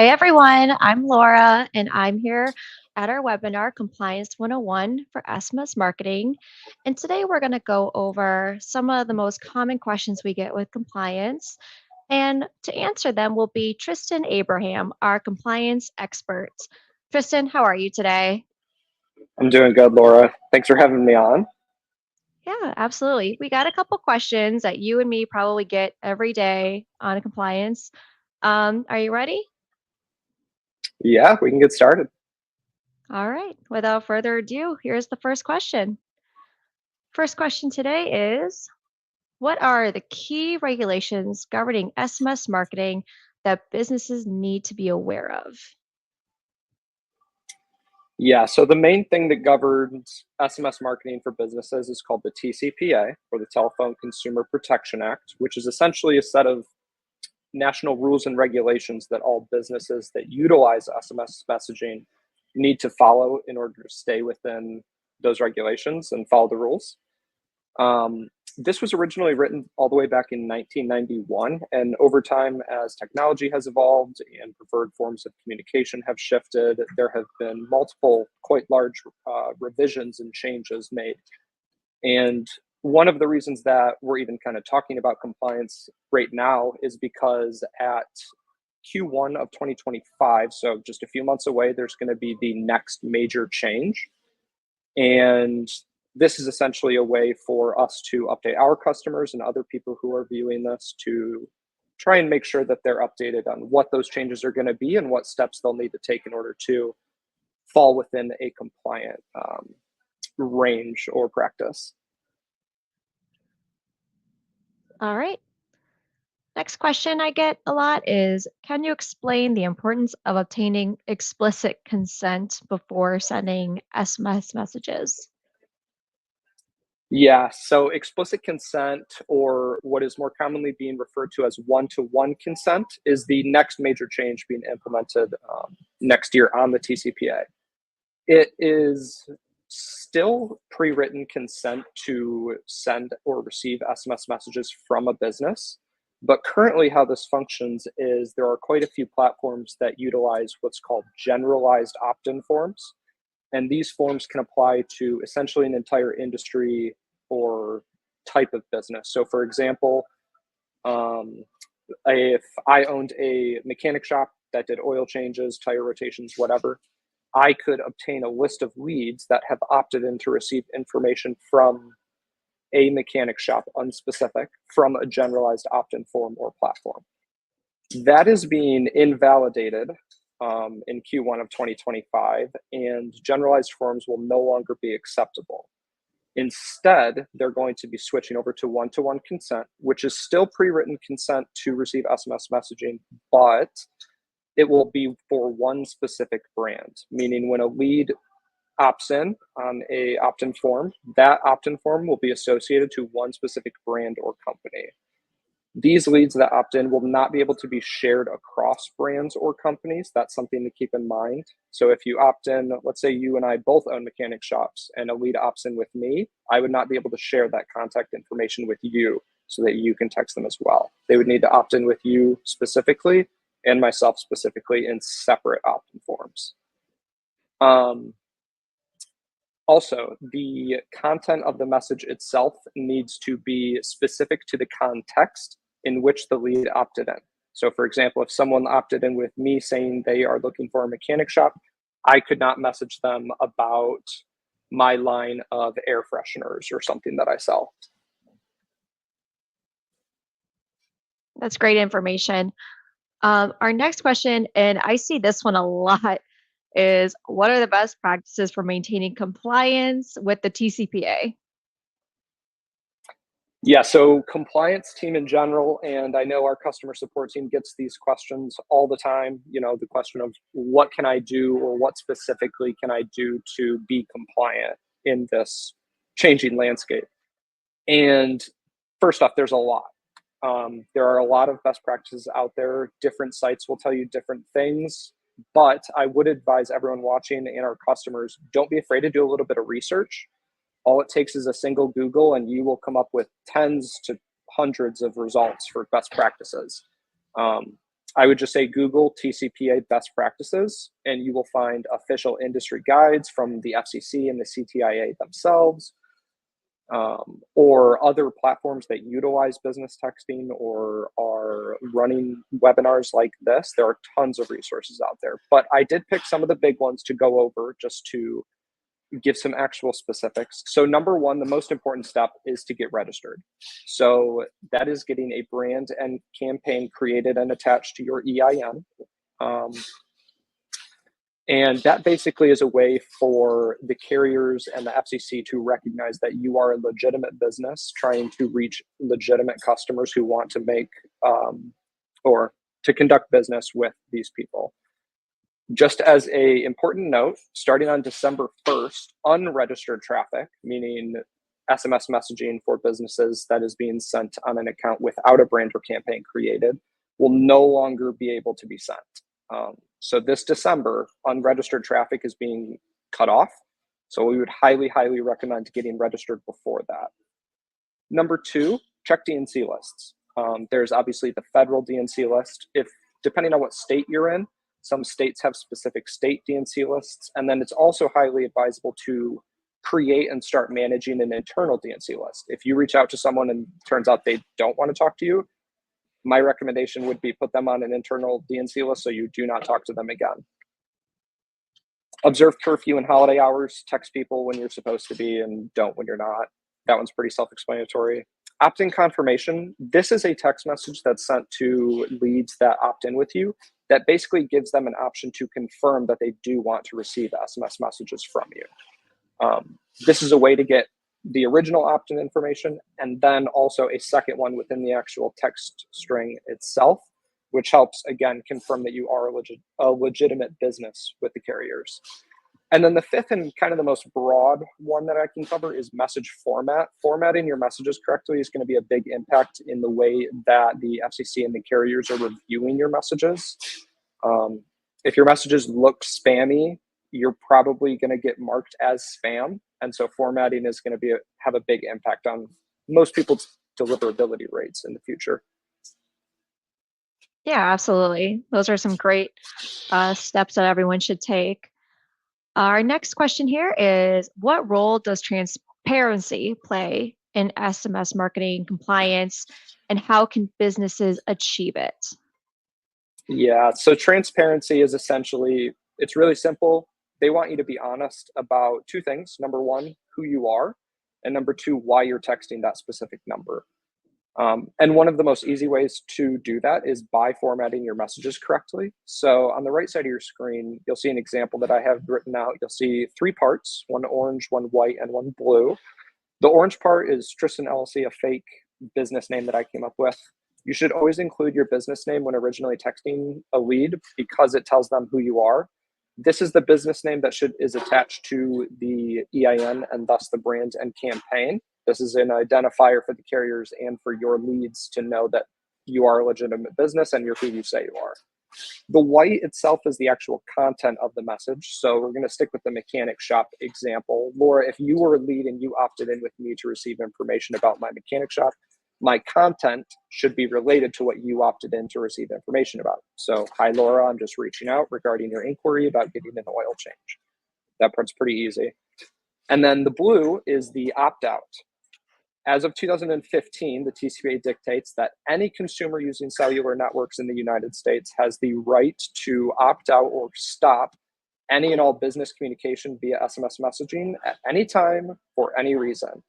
Hi, everyone. I'm Laura, and I'm here at our webinar, Compliance 101 for SMS Marketing. And today we're going to go over some of the most common questions we get with compliance. And to answer them will be Tristan Abraham, our compliance expert. Tristan, how are you today? I'm doing good, Laura. Thanks for having me on. Yeah, absolutely. We got a couple questions that you and me probably get every day on compliance. Are you ready? Yeah, we can get started. All right. Without further ado, here's the first question. First question today is, what are the key regulations governing SMS marketing that businesses need to be aware of? Yeah, so the main thing that governs SMS marketing for businesses is called the TCPA, or the Telephone Consumer Protection Act, which is essentially a set of national rules and regulations that all businesses that utilize SMS messaging need to follow in order to stay within those regulations and follow the rules. This was originally written all the way back in 1991, and over time, as technology has evolved and preferred forms of communication have shifted, there have been multiple quite large revisions and changes made. And one of the reasons that we're even kind of talking about compliance right now is because at Q1 of 2025, so just a few months away, there's going to be the next major change. And this is essentially a way for us to update our customers and other people who are viewing this to try and make sure that they're updated on what those changes are going to be and what steps they'll need to take in order to fall within a compliant range or practice. All right. Next question I get a lot is, can you explain the importance of obtaining explicit consent before sending SMS messages? Yeah, so explicit consent, or what is more commonly being referred to as one-to-one consent, is the next major change being implemented next year on the TCPA. It is still pre-written consent to send or receive SMS messages from a business. But currently how this functions is there are quite a few platforms that utilize what's called generalized opt-in forms. And these forms can apply to essentially an entire industry or type of business. So for example, if I owned a mechanic shop that did oil changes, tire rotations, whatever, I could obtain a list of leads that have opted in to receive information from a mechanic shop, unspecific, from a generalized opt-in form or platform. That is being invalidated in Q1 of 2025, and generalized forms will no longer be acceptable. Instead, they're going to be switching over to one-to-one consent, which is still pre-written consent to receive SMS messaging, but it will be for one specific brand, meaning when a lead opts in on a opt-in form, that opt-in form will be associated to one specific brand or company. These leads that opt in will not be able to be shared across brands or companies. That's something to keep in mind. So if you opt in, let's say you and I both own mechanic shops and a lead opts in with me, I would not be able to share that contact information with you so that you can text them as well. They would need to opt in with you specifically and myself specifically in separate opt-in forms. Also, the content of the message itself needs to be specific to the context in which the lead opted in. So for example, if someone opted in with me saying they are looking for a mechanic shop, I could not message them about my line of air fresheners or something that I sell. That's great information. Our next question, and I see this one a lot, is what are the best practices for maintaining compliance with the TCPA? Yeah, so compliance team in general, and I know our customer support team gets these questions all the time, the question of what can I do or what specifically can I do to be compliant in this changing landscape? And first off, there's a lot. There are a lot of best practices out there. Different sites will tell you different things, but I would advise everyone watching and our customers, don't be afraid to do a little bit of research. All it takes is a single Google and you will come up with tens to hundreds of results for best practices. I would just say Google TCPA best practices, and you will find official industry guides from the FCC and the CTIA themselves, or other platforms that utilize business texting or are running webinars like this. There are tons of resources out there, but I did pick some of the big ones to go over just to give some actual specifics. So number one, the most important step is to get registered. So that is getting a brand and campaign created and attached to your EIN. And that basically is a way for the carriers and the FCC to recognize that you are a legitimate business trying to reach legitimate customers who want to make or to conduct business with these people. Just as a important note, starting on December 1st, unregistered traffic, meaning SMS messaging for businesses that is being sent on an account without a brand or campaign created, will no longer be able to be sent. So this December, unregistered traffic is being cut off. So we would highly, highly recommend getting registered before that. Number two, check DNC lists. There's obviously the federal DNC list. If depending on what state you're in, some states have specific state DNC lists. And then it's also highly advisable to create and start managing an internal DNC list. If you reach out to someone and turns out they don't want to talk to you, my recommendation would be put them on an internal DNC list so you do not talk to them again. Observe curfew and holiday hours, text people when you're supposed to be and don't when you're not. That one's pretty self-explanatory. Opt-in confirmation. This is a text message that's sent to leads that opt in with you that basically gives them an option to confirm that they do want to receive SMS messages from you. This is a way to get the original opt-in information and then also a second one within the actual text string itself, which helps, again, confirm that you are a legitimate business with the carriers. And then the fifth and kind of the most broad one that I can cover is message format. Formatting your messages correctly is going to be a big impact in the way that the FCC and the carriers are reviewing your messages. If your messages look spammy, you're probably going to get marked as spam. And so formatting is going to have a big impact on most people's deliverability rates in the future. Yeah, absolutely. Those are some great steps that everyone should take. Our next question here is, what role does transparency play in SMS marketing compliance, and how can businesses achieve it? Yeah, so transparency is essentially, it's really simple. They want you to be honest about two things. Number one, who you are, and number two, why you're texting that specific number. And one of the most easy ways to do that is by formatting your messages correctly. So on the right side of your screen, you'll see an example that I have written out. You'll see three parts, one orange, one white, and one blue. The orange part is Tristan LLC, a fake business name that I came up with. You should always include your business name when originally texting a lead because it tells them who you are. This is the business name that is attached to the EIN and thus the brand and campaign. This is an identifier for the carriers and for your leads to know that you are a legitimate business and you're who you say you are. The white itself is the actual content of the message. So we're going to stick with the mechanic shop example. Laura, if you were a lead and you opted in with me to receive information about my mechanic shop, my content should be related to what you opted in to receive information about. So, hi, Laura, I'm just reaching out regarding your inquiry about getting an oil change. That part's pretty easy. And then the blue is the opt-out. As of 2015, the TCPA dictates that any consumer using cellular networks in the United States has the right to opt out or stop any and all business communication via SMS messaging at any time for any reason.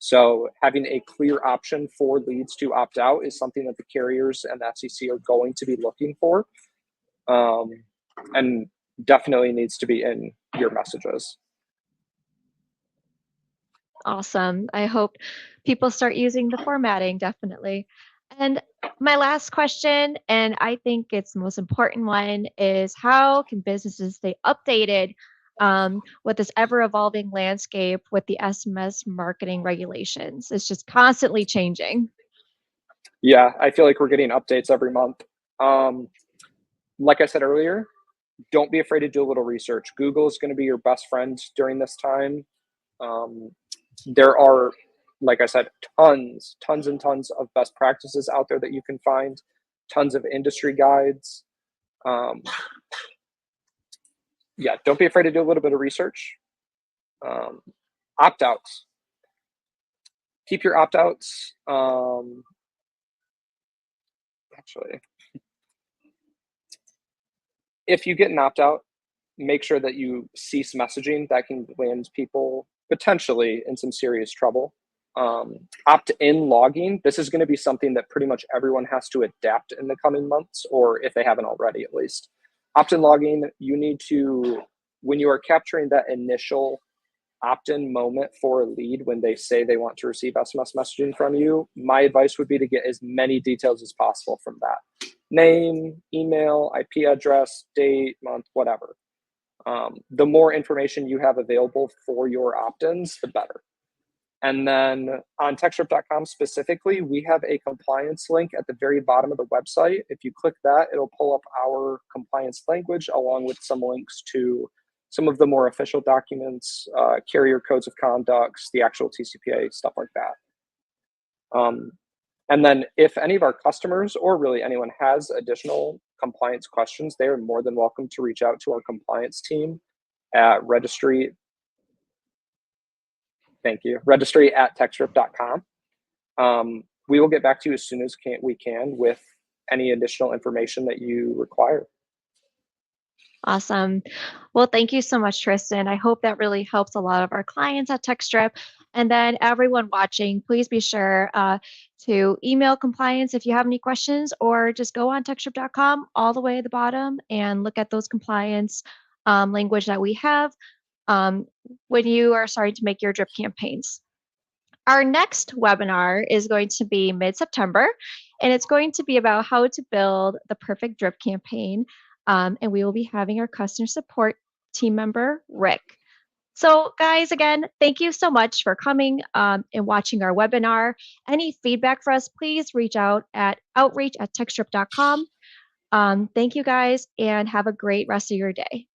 So having a clear option for leads to opt out is something that the carriers and the FCC are going to be looking for, and definitely needs to be in your messages. Awesome. I hope people start using the formatting, definitely. And my last question, and I think it's the most important one, is how can businesses stay updated with this ever evolving landscape with the SMS marketing regulations? It's just constantly changing. Yeah, I feel like we're getting updates every month. Like I said earlier, don't be afraid to do a little research. Google is going to be your best friend during this time. There are, like I said, tons and tons of best practices out there that you can find. tons of industry guides. Yeah, don't be afraid to do a little bit of research. Opt-outs. Keep your opt-outs. Actually, if you get an opt-out, make sure that you cease messaging. That can land people potentially in some serious trouble. Opt-in logging. This is going to be something that pretty much everyone has to adapt in the coming months, or if they haven't already at least. Opt-in logging, you need to, when you are capturing that initial opt-in moment for a lead when they say they want to receive SMS messaging from you, my advice would be to get as many details as possible from that. Name, email, IP address, date, month, whatever. The more information you have available for your opt-ins, the better. And then on Textdrip.com specifically, we have a compliance link at the very bottom of the website. If you click that, it'll pull up our compliance language along with some links to some of the more official documents, carrier codes of conducts, the actual TCPA, stuff like that. And then if any of our customers or really anyone has additional compliance questions, they are more than welcome to reach out to our compliance team at registry. Thank you. Registry at textdrip.com. We will get back to you as soon as we can with any additional information that you require. Awesome. Well, thank you so much, Tristan. I hope that really helps a lot of our clients at Textdrip. And then everyone watching, please be sure to email compliance if you have any questions, or just go on textdrip.com all the way at the bottom and look at those compliance language that we have when you are starting to make your drip campaigns. Our next webinar is going to be mid-September, and it's going to be about how to build the perfect drip campaign. And we will be having our customer support team member, Rick. So guys, again, thank you so much for coming and watching our webinar. Any feedback for us, please reach out at outreach@textdrip.com. Thank you guys, and have a great rest of your day.